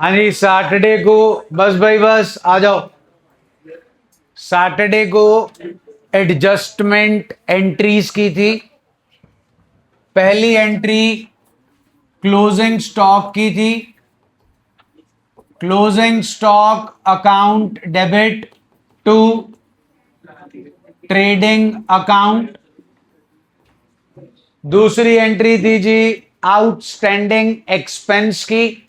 यानी सैटरडे को बस भाई बस आ जाओ। सैटरडे को एडजस्टमेंट एंट्रीज की थी। पहली एंट्री क्लोजिंग स्टॉक की थी। Closing stock account debit to trading account. दूसरी एंट्री थी जी आउटस्टैंडिंग एक्सपेंस की।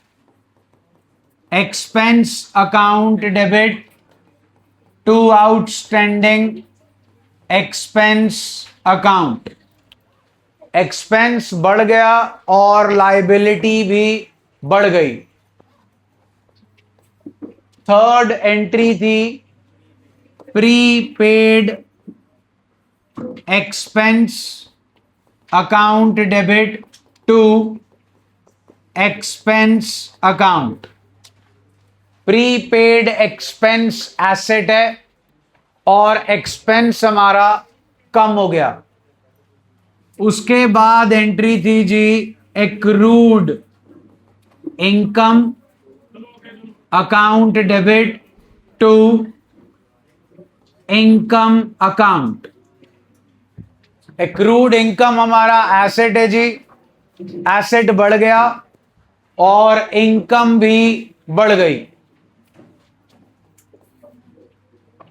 Expense account debit to outstanding expense account. Expense बढ़ गया और लायबिलिटी भी बढ़ गई। थर्ड एंट्री थी prepaid expense account debit to expense account. Prepaid expense asset है और एक्सपेंस हमारा कम हो गया। उसके बाद एंट्री थी जी accrued income account debit to income account. Accrued income हमारा एसेट है जी, एसेट बढ़ गया और इनकम भी बढ़ गई।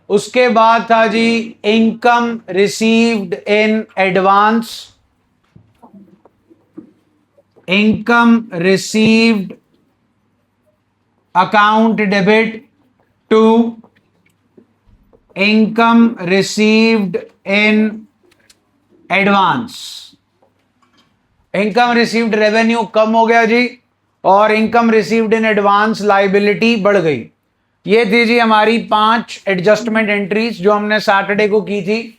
उसके बाद था जी income received in advance. Income received account debit to income received in advance. Income received revenue कम हो गया जी और income received in advance liability बढ़ गई। ये थी जी हमारी 5 एडजस्टमेंट एंट्रीज जो हमने सैटरडे को की थी।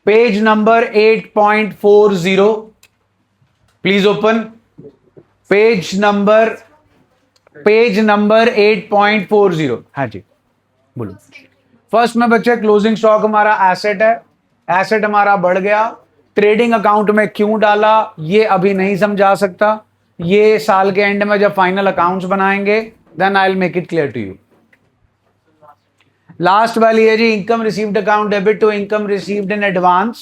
Page number 8.40 please open. Page number 8.40। हाँ जी बोलो। फर्स्ट में बच्चे क्लोजिंग स्टॉक हमारा एसेट है, एसेट हमारा बढ़ गया। ट्रेडिंग अकाउंट में क्यों डाला ये अभी नहीं समझा सकता, ये साल के एंड में जब फाइनल अकाउंट्स बनाएंगे then I will make it clear to you. Last वाली है जी income received account debit to income received in advance.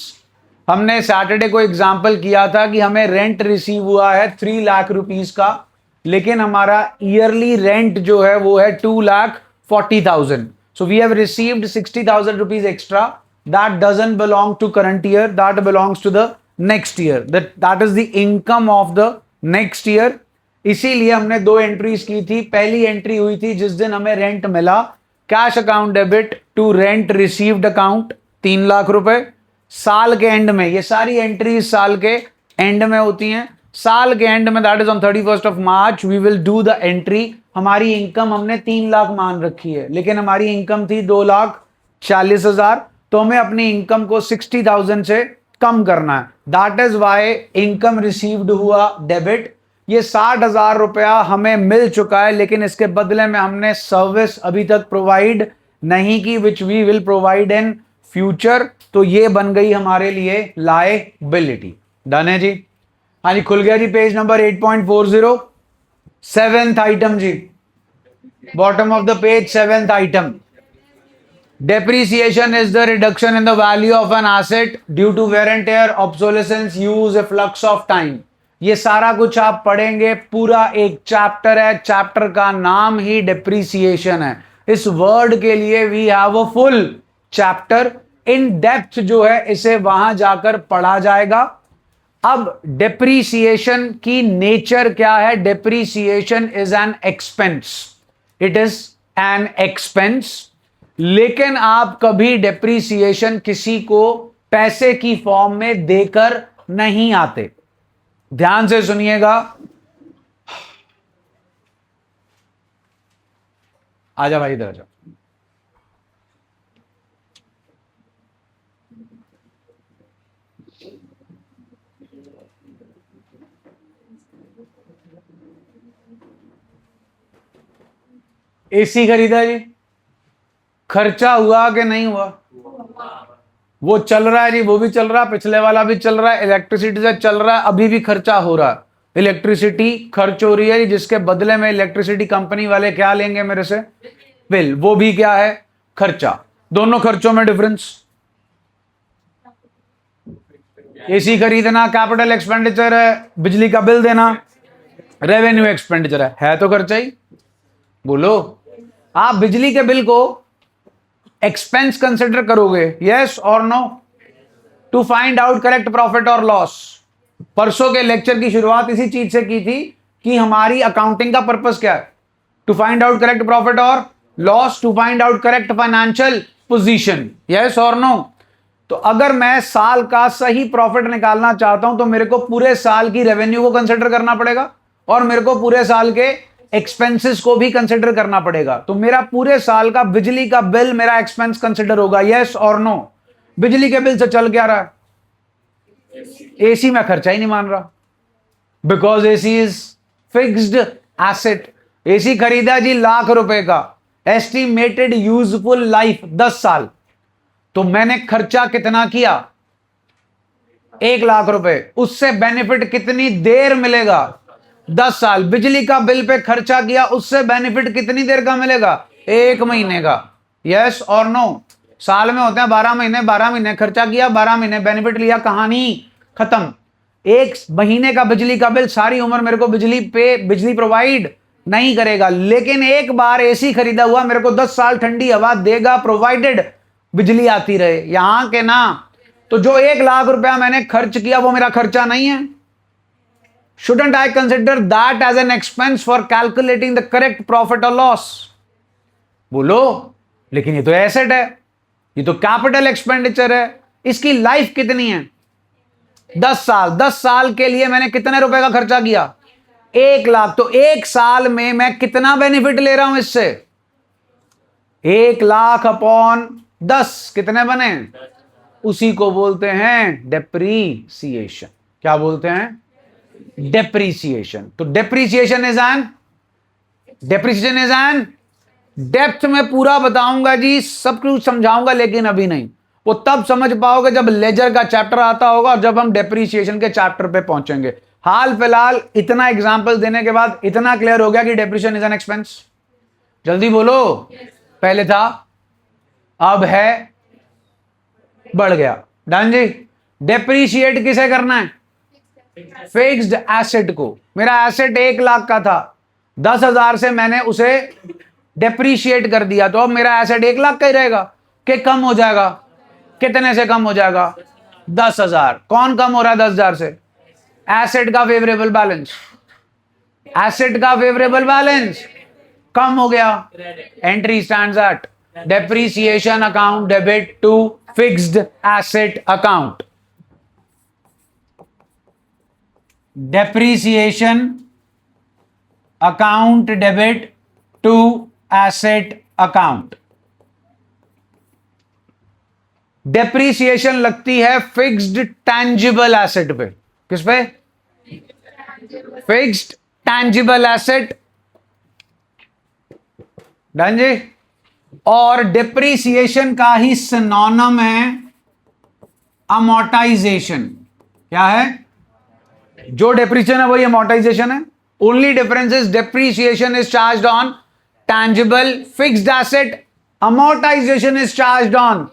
हमने सैटरडे को एग्जांपल किया था कि हमें रेंट रिसीव हुआ है 3 लाख रुपीस का, लेकिन हमारा ईयरली रेंट जो है वो है 2,40,000। So we have received 60,000 rupees extra. That doesn't belong to current year, that belongs to the next year. That is the income of the next year. इसीलिए हमने 2 एंट्रीज की थी। पहली एंट्री हुई थी जिस दिन हमें रेंट मिला, cash account debit to rent received account 3 lakh रुपए। साल के एंड में ये सारी एंट्रीज साल के एंड में होती हैं। साल के एंड में that is on 31st of March we will do the entry. हमारी इनकम हमने 3 लाख मान रखी है, लेकिन हमारी इनकम थी 2,40,000। तो हमें अपनी इनकम को 60,000 से कम करना है। That is why income received हुआ डेबिट। ये 60,000 रुपया हमें मिल चुका है, लेकिन इसके बदले में हमने सर्विस अभी तक प्रोवाइड नहीं की, which we will provide in future. तो ये बन गई हमारे लिए लायबिलिटी। डन है जी। हाँ जी खुल गया जी पेज नंबर 8.40। 7th आइटम जी, bottom of the page 7th item. Depreciation is the reduction in the value of an asset due to wear and tear, obsolescence, use, a flux of time। ये सारा कुछ आप पढ़ेंगे, पूरा एक chapter है। Chapter का नाम ही डेप्रीसिएशन है। इस वर्ड के लिए we have a full chapter. In depth जो है इसे वहां जाकर पढ़ा जाएगा। अब डेप्रीसिएशन की नेचर क्या है? Depreciation is an expense, it is an expense. लेकिन आप कभी डेप्रीसिएशन किसी को पैसे की फॉर्म में देकर नहीं आते। ध्यान से सुनिएगा। आजा भाई इधर आजा। एसी खरीदा जी, खर्चा हुआ कि नहीं हुआ? वो चल रहा है जी, वो भी चल रहा है, पिछले वाला भी चल रहा है, इलेक्ट्रिसिटी से चल रहा है, अभी भी खर्चा हो रहा है। इलेक्ट्रिसिटी खर्च हो रही है, जिसके बदले में इलेक्ट्रिसिटी कंपनी वाले क्या लेंगे मेरे से? बिल। वो भी क्या है? खर्चा। दोनों खर्चों में डिफरेंस। एसी खरीदना कैपिटल एक्सपेंडिचर है, बिजली का बिल देना रेवेन्यू एक्सपेंडिचर है तो खर्चा ही। बोलो, आप बिजली के बिल को एक्सपेंस कंसिडर करोगे, यस और no? To find out correct profit और लॉस। परसों के लेक्चर की शुरुआत इसी चीज से की थी कि हमारी अकाउंटिंग का पर्पस क्या है? To find out correct profit और loss, to find out correct financial position, yes और नो? तो अगर मैं साल का सही प्रॉफिट निकालना चाहता हूं तो मेरे को पूरे साल की रेवेन्यू को कंसिडर करना पड़ेगा और मेरे को पूरे साल के एक्सपेंसेस को भी कंसिडर करना पड़ेगा। तो मेरा पूरे साल का बिजली का बिल मेरा एक्सपेंस कंसिडर होगा, यस और नो? बिजली के बिल से चल क्या रहा है? एसी में खर्चा ही नहीं मान रहा, because AC is fixed asset. AC खरीदा जी ₹1,00,000 का, एस्टिमेटेड यूजफुल लाइफ 10 साल, तो मैंने खर्चा कितना किया? ₹1,00,000। उससे बेनिफिट कितनी देर मिलेगा? 10 साल। बिजली का बिल पे खर्चा किया, उससे बेनिफिट कितनी देर का मिलेगा? 1 महीने का, यस और नो? साल में होते हैं 12 महीने, 12 महीने खर्चा किया, 12 महीने बेनिफिट लिया, कहानी खत्म। 1 महीने का बिजली का बिल सारी उम्र मेरे को बिजली प्रोवाइड नहीं करेगा, लेकिन एक बार एसी खरीदा हुआ मेरे को 10 साल ठंडी हवा देगा, प्रोवाइडेड बिजली आती रहे। यहां के ना, तो जो ₹1,00,000 मैंने खर्च किया वो मेरा खर्चा नहीं है? Shouldn't I consider that as an expense for calculating the correct profit or loss? बोलो, लेकिन ये तो एसेट है, ये तो कैपिटल एक्सपेंडिचर है। इसकी लाइफ कितनी है? 10 साल। 10 साल के लिए मैंने कितने रुपए का खर्चा किया? 1,00,000। तो 1 साल में मैं कितना बेनिफिट ले रहा हूं इससे? 1,00,000 अपॉन 10 कितने बने? उसी को बोलते हैं डेप्रीसिएशन। क्या बोलते हैं? डेप्रीसिएशन। तो डेप्रीसिएशन इज एन डेप्थ में पूरा बताऊंगा जी, सब कुछ समझाऊंगा, लेकिन अभी नहीं। वो तब समझ पाओगे जब लेजर का चैप्टर आता होगा और जब हम डेप्रीसिएशन के चैप्टर पे पहुंचेंगे। हाल फिलहाल इतना एग्जांपल देने के बाद इतना क्लियर हो गया कि डेप्रीसिएशन इज एन एक्सपेंस। जल्दी बोलो। पहले था, अब है, बढ़ गया। डन जी। डेप्रीशिएट किसे करना है? फिक्स्ड एसेट को। मेरा एसेट 1,00,000 का था, 10,000 से मैंने उसे डेप्रीशिएट कर दिया, तो अब मेरा एसेट 1,00,000 का ही रहेगा कि कम हो जाएगा? कितने से कम हो जाएगा? 10,000। कौन कम हो रहा है 10,000 से? एसेट का फेवरेबल बैलेंस। एसेट का फेवरेबल बैलेंस कम हो गया। Entry stands at depreciation account debit to fixed asset account. Depreciation account debit to asset account. Depreciation लगती है फिक्स्ड टैंजिबल एसेट पे। किस पे? Fixed tangible asset. डन जी। और डेप्रीसिएशन का ही सिनोनिम है अमोर्टाइजेशन। क्या है? जो डेप्रीसिएशन है वही अमोर्टाइजेशन है। Only difference is depreciation is charged on tangible fixed asset, amortisation is charged on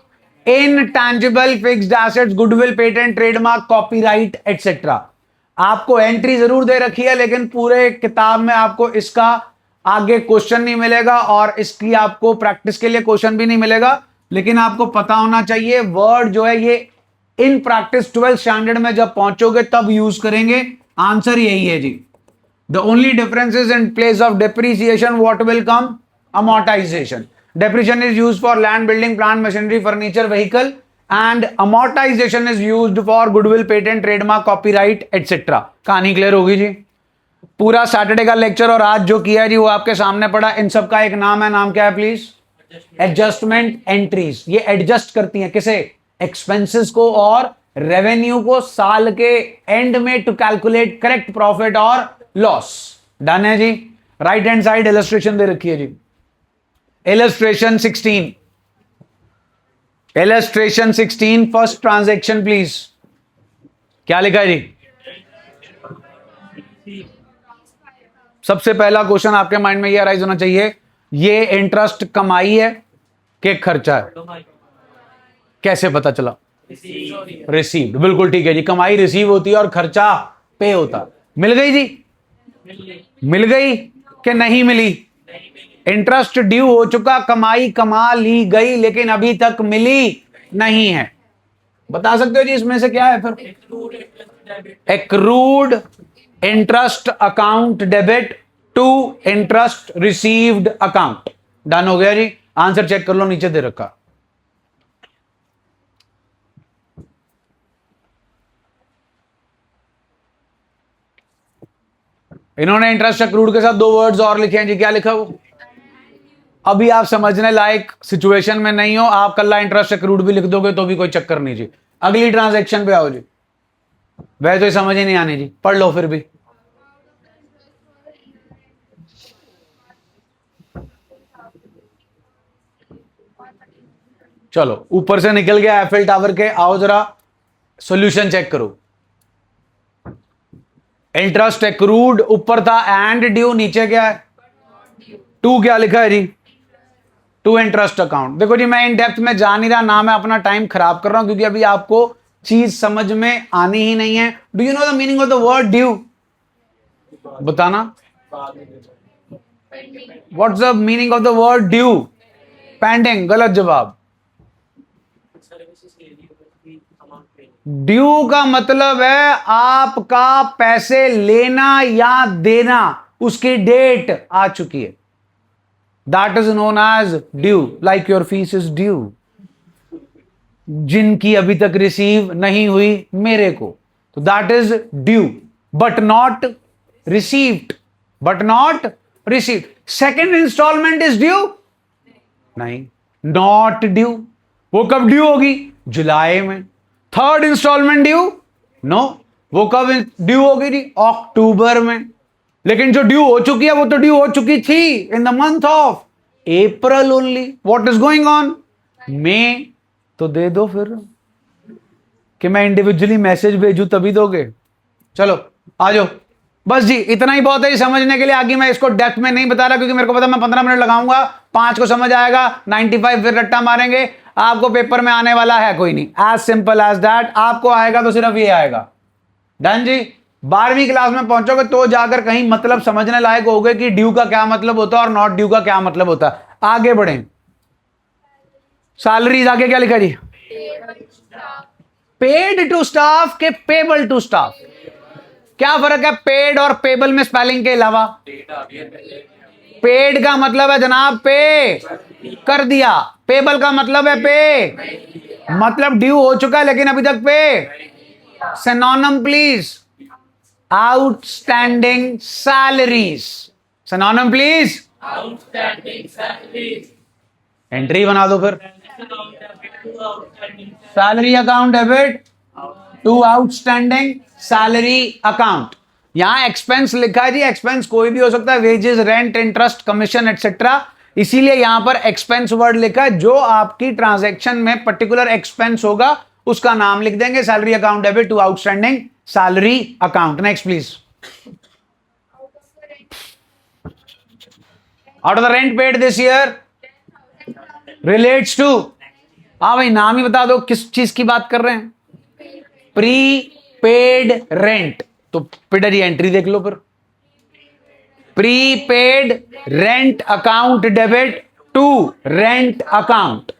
intangible fixed assets, goodwill, patent, trademark, copyright etcetera. आपको एंट्री जरूर दे रखी है, लेकिन पूरे किताब में आपको इसका आगे क्वेश्चन नहीं मिलेगा और इसकी आपको प्रैक्टिस के लिए क्वेश्चन भी नहीं मिलेगा। लेकिन आपको पता होना चाहिए, वर्ड जो है ये इन प्रैक्टिस 12th स्टैंडर्ड में जब पहुंचोगे तब यूज करेंगे। आंसर यही है जी। The only difference is in place of depreciation what will come? Amortisation. Depreciation is used for land, building, plant, machinery, furniture, vehicle, and amortization is used for goodwill, patent, trademark, copyright, etc. कहानी clear होगी जी। पूरा Saturday का lecture और आज जो किया है जी वो आपके सामने पड़ा। इन सब का एक नाम है, नाम क्या है प्लीज? Adjustment entries. ये एडजस्ट करती हैं किसे? एक्सपेंसेस को और रेवेन्यू को साल के एंड में टू कैलकुलेट करेक्ट प्रॉफिट और लॉस। डन है जी। राइट हैंड साइड इलस्ट्रेशन दे रखी है जी। Illustration 16. Illustration 16, first transaction please. क्या लिखा है जी? सबसे पहला क्वेश्चन आपके माइंड में ये अराइज होना चाहिए, ये इंटरेस्ट कमाई है कि खर्चा है? कैसे पता चला? रिसीव्ड, बिल्कुल ठीक है जी। कमाई रिसीव होती है और खर्चा पे होता। मिल गई जी? मिल गई कि नहीं मिली? इंटरेस्ट ड्यू हो चुका, कमाई कमा ली गई, लेकिन अभी तक मिली नहीं है। बता सकते हो जी इसमें से क्या है फिर? Accrued interest account debit to interest received account. Done हो गया जी। आंसर चेक कर लो, नीचे दे रखा। इन्होंने इंटरेस्ट अक्रूड के साथ दो वर्ड्स और लिखे हैं जी। क्या लिखा वो? अभी आप समझने लायक सिचुएशन में नहीं हो, आप कल्ला इंटरेस्ट अक्रूड भी लिख दोगे तो भी कोई चक्कर नहीं जी। अगली ट्रांजैक्शन पे आओ जी। वह तो समझ ही नहीं आनी जी, पढ़ लो फिर भी। चलो ऊपर से निकल गया एफएल टावर के, आओ जरा सॉल्यूशन चेक करो। इंटरेस्ट एक्रूड ऊपर था, एंड ड्यू नीचे क्या है? टू क्या लिखा है जी? To interest account. देखो जी, मैं इन डेप्थ में जा नहीं रहा, ना मैं अपना टाइम खराब कर रहा हूं, क्योंकि अभी आपको चीज समझ में आनी ही नहीं है। Do you know the meaning of the word due? बताना। What's the meaning of the word due? Pending. गलत जवाब। ड्यू का मतलब है आपका पैसे लेना या देना, उसकी डेट आ चुकी है। That is known as due, like your fees is due. जिनकी अभी तक रिसीव नहीं हुई मेरे को, तो that is due, but not received. But not received. Second instalment is due? नहीं, नॉट ड्यू। वो कब ड्यू होगी? जुलाई में। Third instalment due? नो। वो कब ड्यू होगी जी? अक्टूबर में। लेकिन जो ड्यू हो चुकी है वो तो ड्यू हो चुकी थी in the month of April only. What is going on? May. तो दे दो फिर, कि मैं इंडिविजुअली मैसेज भेजूं तभी दोगे? चलो आ जाओ। बस जी इतना ही बहुत है जी समझने के लिए। आगे मैं इसको डेप्थ में नहीं बता रहा, क्योंकि मेरे को पता मैं 15 मिनट लगाऊंगा, 5 को समझ आएगा, 95 फिर रट्टा मारेंगे, आपको पेपर में आने वाला है कोई नहीं। As simple as that. आपको आएगा तो सिर्फ ये आएगा। डन जी। 12वीं क्लास में पहुंचोगे तो जाकर कहीं मतलब समझने लायक होगे कि ड्यू का क्या मतलब होता है और नॉट ड्यू का क्या मतलब होता है। आगे बढ़े। सैलरीज आगे क्या लिखा जी? पेड टू स्टाफ के पेबल टू स्टाफ। क्या फर्क है पेड और पेबल में स्पेलिंग के अलावा? पेड का मतलब है जनाब पे कर दिया, पेबल का मतलब है पे मतलब ड्यू हो चुका है लेकिन अभी तक पे। Synonym please. Outstanding salaries. Synonym please. Outstanding salaries. Entry बना दो फिर। Salary account debit to outstanding salary account. यहां एक्सपेंस लिखा है जी, एक्सपेंस कोई भी हो सकता है, wages, rent, interest, commission etcetera, इसीलिए यहां पर एक्सपेंस वर्ड लिखा है। जो आपकी ट्रांजैक्शन में पर्टिकुलर एक्सपेंस होगा उसका नाम लिख देंगे। Salary account debit to outstanding salary account. Next please. Out of the rent paid this year relates to, हाँ भाई नाम ही बता दो किस चीज की बात कर रहे हैं। Prepaid rent. तो पिटर जी एंट्री देख लो फिर। Prepaid rent account debit to rent account.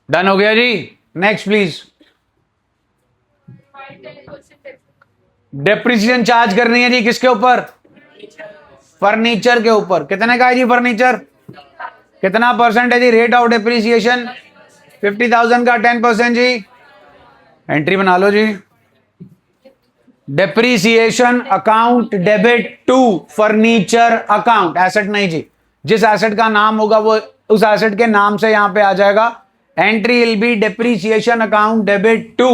Done हो गया जी। Next please. डेप्रिसिएशन चार्ज करनी है जी किसके ऊपर? फर्नीचर के ऊपर। कितने का है जी फर्नीचर? कितना परसेंट है जी रेट ऑफ डेप्रिसिएशन? 50,000 का 10% जी। एंट्री बना लो जी। Depreciation account debit to furniture account. Asset नहीं जी, जिस एसेट का नाम होगा वो उस एसेट के नाम से यहां पे आ जाएगा। Entry will be depreciation account debit to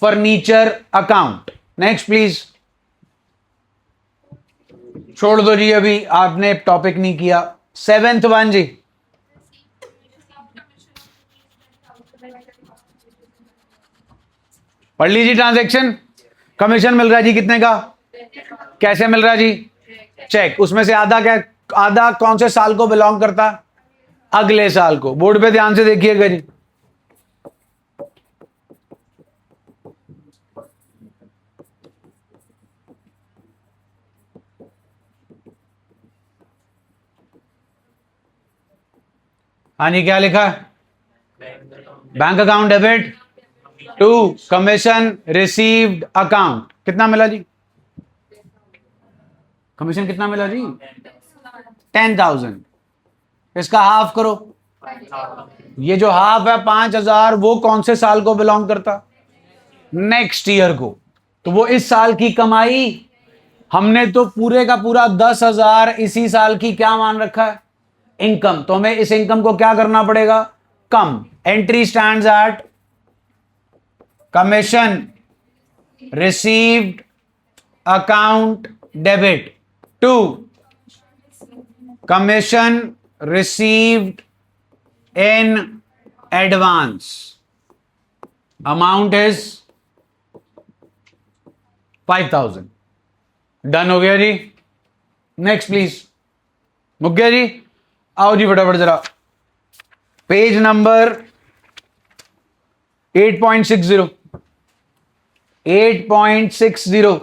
furniture account. Next please. छोड़ दो जी, अभी आपने टॉपिक नहीं किया। 7th वन जी। पढ़ लीजिए ट्रांजैक्शन। कमीशन मिल रहा है जी कितने का? कैसे मिल रहा जी? चेक। उसमें से आधा क्या, आधा कौन से साल को बिलोंग करता? अगले साल को। बोर्ड पे ध्यान से देखिएगा जी। हाँ जी, क्या लिखा है? Bank account debit to commission received account. कितना मिला जी? कमीशन कितना मिला जी? 10,000। इसका हाफ करो। ये जो हाफ है 5,000, वो कौन से साल को बिलोंग करता? नेक्स्ट ईयर को। तो वो इस साल की कमाई, हमने तो पूरे का पूरा 10,000 इसी साल की क्या मान रखा है? इनकम। तो हमें इस इनकम को क्या करना पड़ेगा? कम। Entry stands at commission received account debit to commission received in advance. Amount is 5,000। Done हो गया जी। Next please. मुक गया जी? आओ जी फटाफट जरा। Page number 8.60। 8.60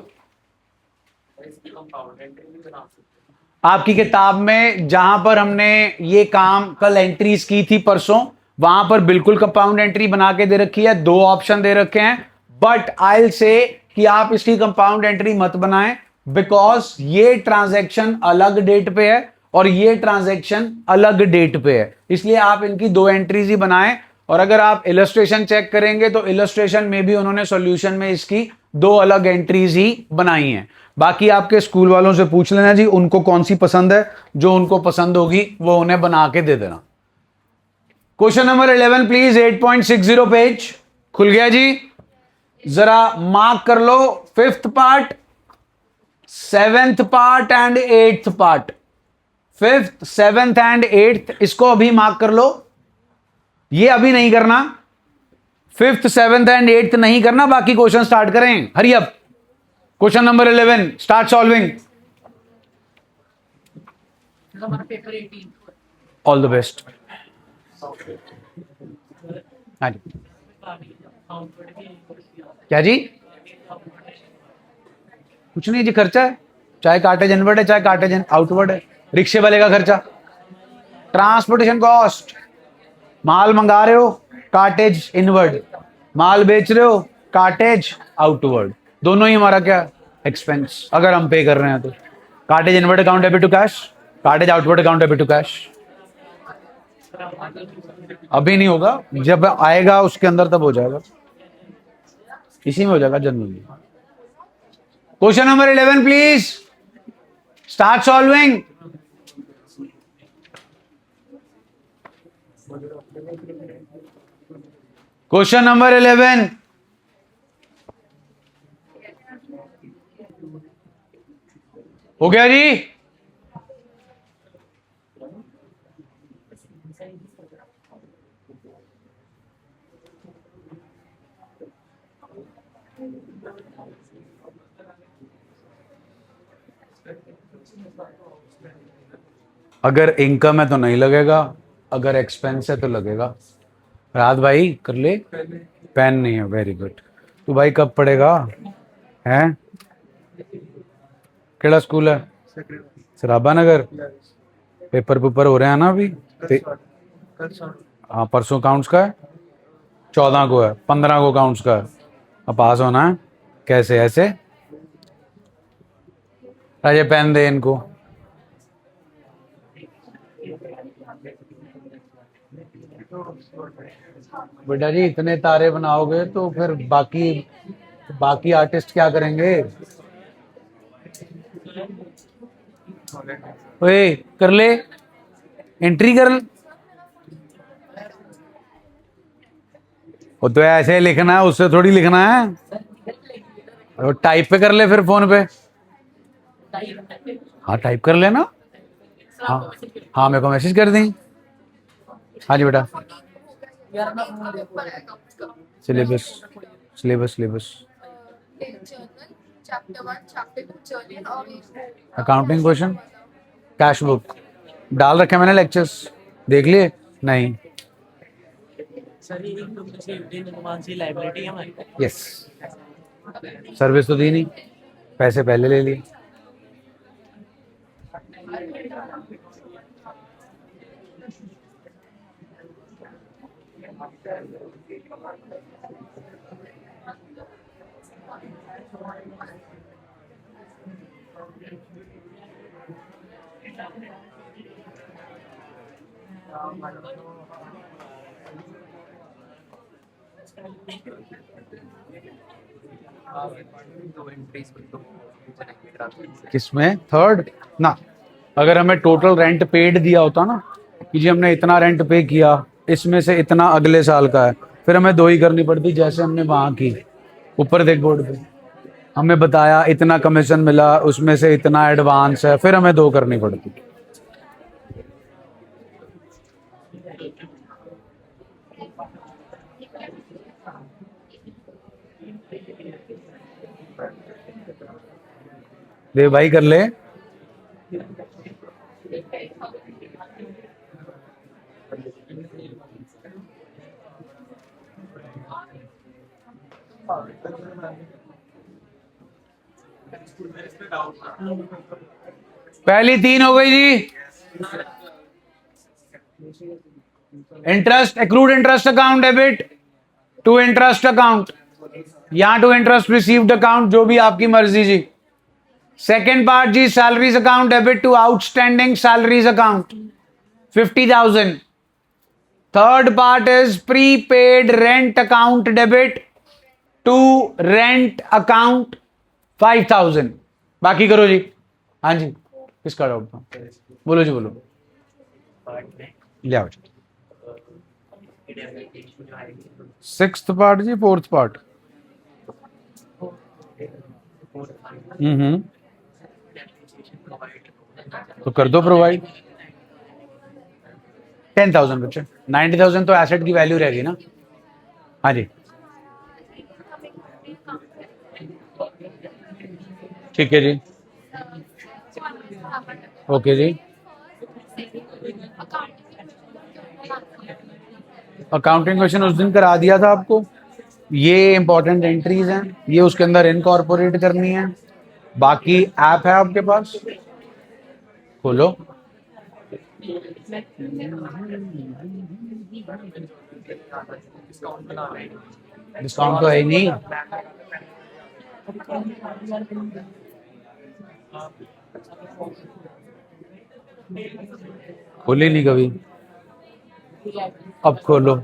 आपकी किताब में, जहां पर हमने ये काम कल एंट्रीज की थी परसों, वहां पर बिल्कुल कंपाउंड एंट्री बना के दे रखी है। 2 ऑप्शन दे रखे हैं, बट आई विल से कि आप इसकी कंपाउंड एंट्री मत बनाएं, बिकॉज ये ट्रांजैक्शन अलग डेट पे है और ये ट्रांजैक्शन अलग डेट पे है, इसलिए आप इनकी 2 एंट्रीज ही बनाएं। और अगर आप इलस्ट्रेशन चेक करेंगे तो इलस्ट्रेशन में भी उन्होंने सॉल्यूशन में इसकी 2 अलग एंट्रीज ही बनाई हैं। बाकी आपके स्कूल वालों से पूछ लेना जी, उनको कौन सी पसंद है, जो उनको पसंद होगी वो उन्हें बना के दे देना। Question number 11 please. 8.60 पेज खुल गया जी। जरा मार्क कर लो 5th part, 7th part and 8th part. 5th, 7th and 8th, इसको अभी मार्क कर लो। ये अभी नहीं करना। 5th, 7th एंड 8th नहीं करना, बाकी क्वेश्चन स्टार्ट करें। Hurry up. Question number 11 start solving. Paper 18। All the best. हाँ जी, क्या जी? कुछ नहीं जी, खर्चा है, चाहे कार्टेज इनवर्ड है चाहे कार्टेज आउटवर्ड है। रिक्शे वाले का खर्चा, ट्रांसपोर्टेशन कॉस्ट, माल मंगा रहे हो कार्टेज इनवर्ड, माल बेच रहे हो कार्टेज आउटवर्ड, दोनों ही हमारा क्या एक्सपेंस, अगर हम पे कर रहे हैं तो। Cartage inward account debit to cash, cartage outward account debit to cash. अभी नहीं होगा, जब आएगा उसके अंदर तब हो जाएगा, इसी में हो जाएगा generally. Question number 11 please start solving. Question number 11 हो गया जी? अगर इनकम है तो नहीं लगेगा, अगर एक्सपेंस है तो लगेगा। रात भाई कर ले, पेन नहीं है, वेरी गुड। तू भाई कब पढ़ेगा? हैं? केड़ा स्कूल है? सराबा नगर। पेपर पेपर हो रहे हैं ना अभी? हाँ, परसों काउंट्स का है, 14 को है, 15 को काउंट्स का है। अब पास होना है। कैसे ऐसे? राजे पेन दे इनको। बेटा जी इतने तारे बनाओगे तो फिर बाकी आर्टिस्ट क्या करेंगे? ओए कर ले, एंट्री कर ले। वो तो ऐसे लिखना है, उससे थोड़ी लिखना है। और टाइप पे कर ले फिर फोन पे। हाँ टाइप कर लेना। हाँ हाँ, मेरे को मैसेज कर दी। हाँ जी बेटा। Syllabus syllabus syllabus chapter 1, chapter 2 journal और अकाउंटिंग क्वेश्चन, कैश बुक डाल रखे मैंने, लेक्चर्स देख लिए नहीं? सर ये इनकम रिसीव्ड इन एडवांस की लायबिलिटी है हमारी। यस, सर्विस तो दी नहीं, पैसे पहले ले लिए। किसमें? थर्ड ना, अगर हमें टोटल रेंट पेड दिया होता ना कि जी हमने इतना रेंट पे किया, इसमें से इतना अगले साल का है, फिर हमें दो ही करनी पड़ती, जैसे हमने वहां की। ऊपर देख बोर्ड पे हमें बताया इतना कमीशन मिला, उसमें से इतना एडवांस है, फिर हमें दो करनी पड़ती। दे भाई कर ले। पहली तीन हो गई जी। Interest, accrued interest account debit to interest account, यहां टू इंटरेस्ट रिसीव्ड अकाउंट, जो भी आपकी मर्जी जी। सेकेंड पार्ट जी, salaries account debit to outstanding salaries account 50,000। Third part is prepaid rent account debit to rent account 5,000। बाकी करो जी। हाँ जी, किसका डाउट था? बोलो जी, बोलो। ले आओ जी। सिक्स्थ पार्ट जी, फोर्थ पार्ट। तो कर दो प्रोवाइड। 10,000 बच्चे, 90,000 तो एसेट की वैल्यू रहेगी ना। हाँ जी, ठीक है जी, ओके जी। अकाउंटिंग क्वेश्चन उस दिन करा दिया था आपको। ये इंपॉर्टेंट एंट्रीज हैं, ये उसके अंदर इनकॉर्पोरेट करनी है। बाकी ऐप है आपके पास, खोलो। डिस्काउंट तो है ही नहीं। खोली नहीं कभी, अब खोलो।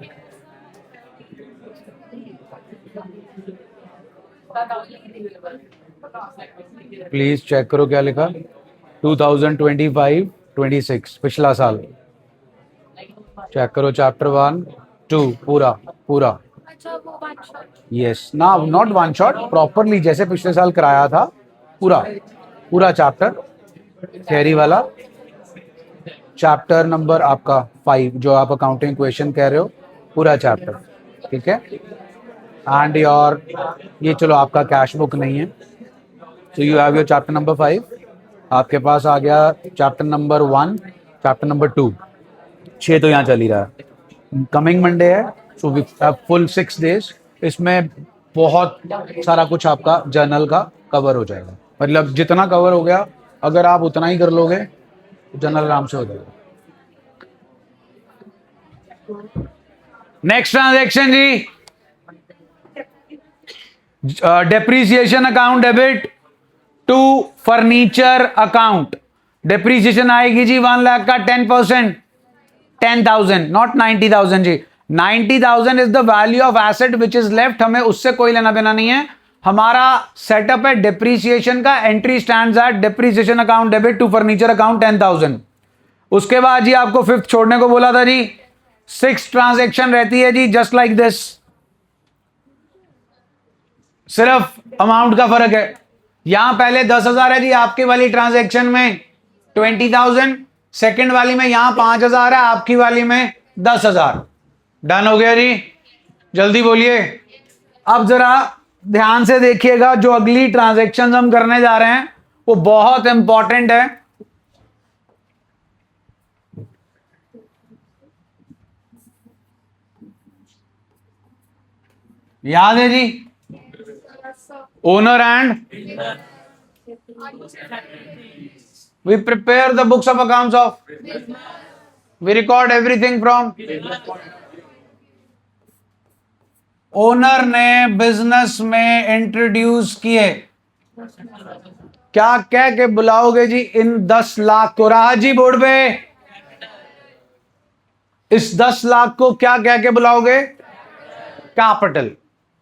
प्लीज चेक करो क्या लिखा। 2025-26 पिछला साल। चेक करो चैप्टर 1, 2 पूरा पूरा। अच्छा वो वन शॉट। यस ना, नॉट वन शॉट, प्रॉपरली जैसे पिछले साल कराया था, पूरा पूरा चैप्टर, थ्योरी वाला। चैप्टर नंबर आपका 5 जो आप अकाउंटिंग क्वेश्चन कह रहे हो, पूरा चैप्टर, ठीक है। एंड योर, ये चलो आपका कैश बुक नहीं है, so you have your chapter number 5। आपके पास आ गया चैप्टर नंबर 1, चैप्टर नंबर 2। 6 तो यहाँ चल ही रहा है। कमिंग मंडे है, so we have full 6 days। इसमें बहुत सारा कुछ आपका जर्नल का कवर हो जाएगा, मतलब जितना कवर हो गया, अगर आप उतना ही कर लोगे तो जर्नल आराम से हो जाएगा। नेक्स्ट ट्रांजैक्शन जी, depreciation account debit to furniture account. Depreciation आएगी जी 1 लाख का 10%, 10,000 नॉट 90,000 जी। 90,000 is the value of asset which is left, हमें उससे कोई लेना देना नहीं है। हमारा सेटअप है डेप्रीसिएशन का। Entry stands at depreciation account debit to furniture account 10,000। उसके बाद जी आपको 5th छोड़ने को बोला था जी। 6th ट्रांजैक्शन रहती है जी जस्ट लाइक दिस, सिर्फ अमाउंट का फर्क है। यहां पहले 10,000 है जी आपकी वाली ट्रांजैक्शन में 20,000, सेकंड वाली में यहां 5,000 है, आपकी वाली में 10,000। डन हो गया जी, जल्दी बोलिए। अब जरा ध्यान से देखिएगा, जो अगली ट्रांजैक्शन हम करने जा रहे हैं वो बहुत इंपॉर्टेंट है। याद है जी? Owner and we prepare the books of accounts of, we record everything from। Owner ने बिजनेस में इंट्रोड्यूस किए, क्या कह के बुलाओगे जी इन 10 लाख को? राज जी बोर्ड पे, इस 10 लाख को क्या कह के बुलाओगे? कैपिटल।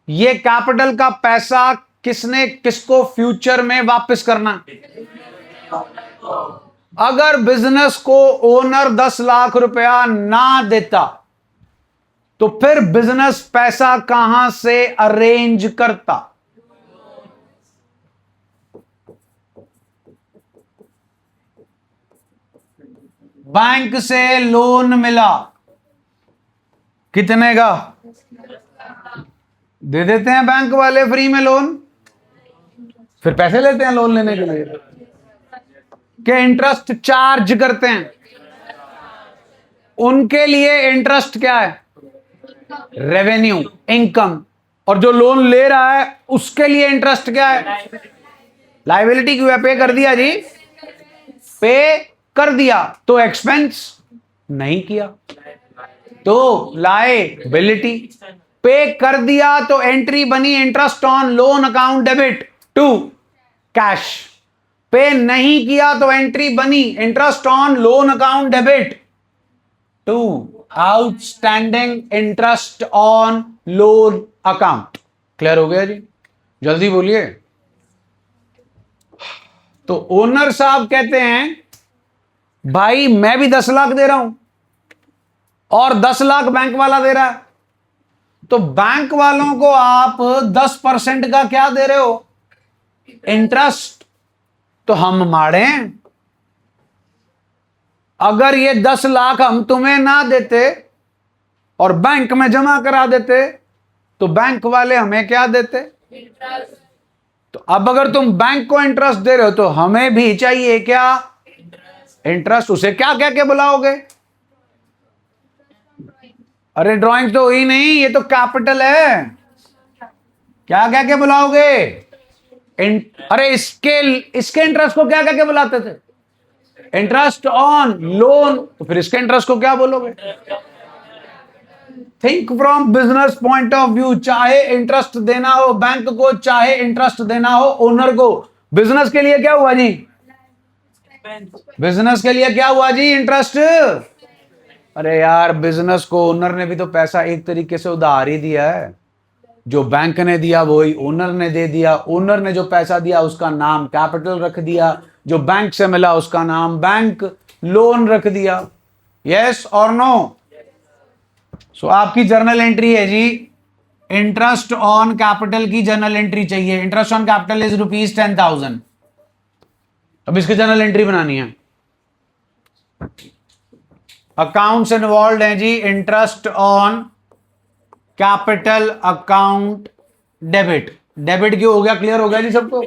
ये कैपिटल का पैसा किसने किसको फ्यूचर में वापस करना? अगर बिजनेस को ओनर 10 लाख रुपया ना देता तो फिर बिजनेस पैसा कहां से अरेंज करता? बैंक से लोन मिला, कितने का? दे देते हैं बैंक वाले फ्री में लोन, फिर पैसे लेते हैं लोन लेने के लिए, के इंटरेस्ट चार्ज करते हैं। उनके लिए इंटरेस्ट क्या है? Revenue, income. और जो लोन ले रहा है उसके लिए इंटरेस्ट क्या है? लायबिलिटी। क्यों है? पे कर दिया जी, पे कर दिया तो एक्सपेंस नहीं किया तो लायबिलिटी। पे कर दिया तो एंट्री बनी interest on loan account debit to cash. Pay नहीं किया तो एंट्री बनी interest on loan account debit to outstanding interest on loan account. Clear हो गया जी? जल्दी बोलिए। तो ओनर साहब कहते हैं भाई मैं भी 10 लाख दे रहा हूं और 10 लाख बैंक वाला दे रहा है, तो बैंक वालों को आप 10% का क्या दे रहे हो? इंटरेस्ट। तो हम माड़े हैं, अगर ये 10 लाख हम तुम्हें ना देते और बैंक में जमा करा देते तो बैंक वाले हमें क्या देते? तो अब अगर तुम बैंक को इंटरेस्ट दे रहे हो तो हमें भी चाहिए क्या? इंटरेस्ट। उसे क्या कह के बुलाओगे? अरे ड्राइंग तो हुई नहीं, ये तो कैपिटल है। क्या कह के बुलाओगे? अरे इसके इंटरेस्ट को क्या कह के बुलाते थे? Interest on loan. तो फिर इसके इंटरेस्ट को क्या बोलोगे? Think from business point of view. चाहे इंटरेस्ट देना हो बैंक को, चाहे इंटरेस्ट देना हो ओनर को, बिजनेस के लिए क्या हुआ जी? बिजनेस के लिए क्या हुआ जी? इंटरेस्ट। अरे यार, बिजनेस को ओनर ने भी तो पैसा एक तरीके से उधार ही दिया है। जो बैंक ने दिया वही ओनर ने दे दिया। ओनर ने जो पैसा दिया उसका नाम कैपिटल रख दिया, जो बैंक से मिला उसका नाम बैंक लोन रख दिया। यस और नो? सो आपकी जर्नल एंट्री है जी, इंटरेस्ट ऑन कैपिटल की जर्नल एंट्री चाहिए। Interest on capital is ₹10,000। अब इसकी जर्नल एंट्री बनानी है। अकाउंट्स इन्वॉल्व हैं जी, interest on capital account debit. Debit क्यों हो गया? क्लियर हो गया जी सबको?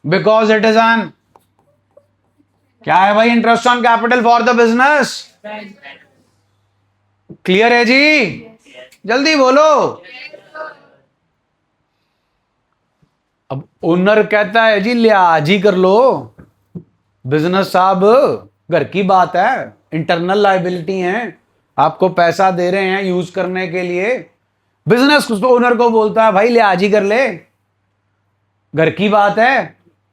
बिकॉज इट इज एन, क्या है भाई? Interest on capital for the business. Clear है जी? जल्दी बोलो। अब ओनर कहता है जी लिहाज ही कर लो, बिजनेस साहब घर की बात है, इंटरनल लायबिलिटी है, आपको पैसा दे रहे हैं यूज करने के लिए। बिजनेस ओनर को बोलता है भाई लिहाज ही कर ले, घर की बात है,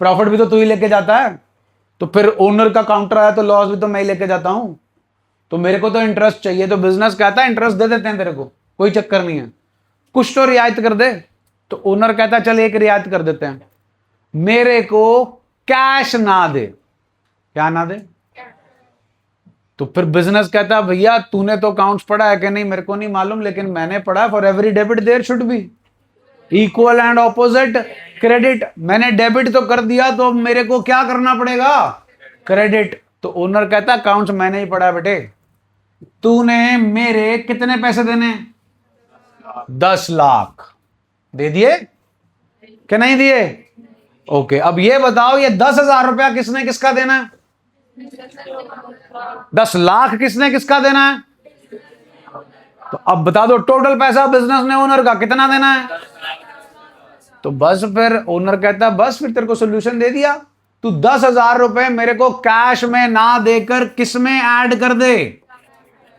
प्रॉफिट भी तो तू ही लेके जाता है। तो फिर ओनर का काउंटर आया तो लॉस भी तो मैं ही लेके जाता हूं, तो मेरे को तो इंटरेस्ट चाहिए। तो बिजनेस कहता है इंटरेस्ट दे देते हैं तेरे को, कोई चक्कर नहीं है, कुछ तो रियायत कर दे। तो ओनर कहता है चल एक रियायत कर देते हैं, मेरे को कैश ना दे। क्या ना दे? तो फिर बिजनेस कहता है भैया तूने तो अकाउंट्स पढ़ा है कि नहीं मेरे को नहीं मालूम, लेकिन मैंने पढ़ा for every debit there should be equal and opposite credit. मैंने डेबिट तो कर दिया तो मेरे को क्या करना पड़ेगा? क्रेडिट। तो ओनर कहता अकाउंट्स मैंने ही पढ़ा बेटे, तूने मेरे कितने पैसे देने? 10 लाख दे दिए। क्या नहीं दिए? ओके, अब ये बताओ, ये 10,000 रुपया किसने किसका देना है? 10 लाख किसने किसका देना है? तो अब बता दो टोटल पैसा बिजनेस ने ओनर का कितना देना है? तो बस फिर ओनर कहता है बस फिर तेरे को सोल्यूशन दे दिया, तू 10,000 रुपए मेरे को कैश में ना देकर किस में ऐड कर दे?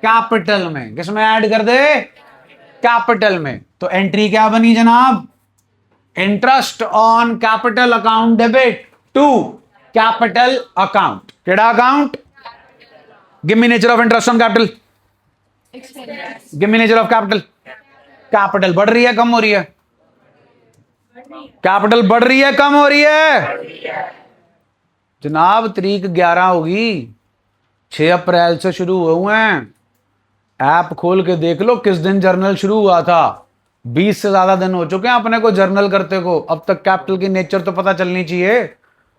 कैपिटल में। किस में ऐड कर दे? कैपिटल में। तो एंट्री क्या बनी जनाब? Interest on capital account debit to capital account. केड़ा account? Give me nature of interest on capital. Give me nature of capital. Capital बढ़ रही है कम हो रही है? कैपिटल बढ़ रही है कम हो रही है? जनाब तारीख 11 होगी, 6 अप्रैल से शुरू हुए हैं। ऐप खोल के देख लो किस दिन जर्नल शुरू हुआ था। 20 से ज्यादा दिन हो चुके हैं अपने को जर्नल करते को। अब तक कैपिटल की नेचर तो पता चलनी चाहिए।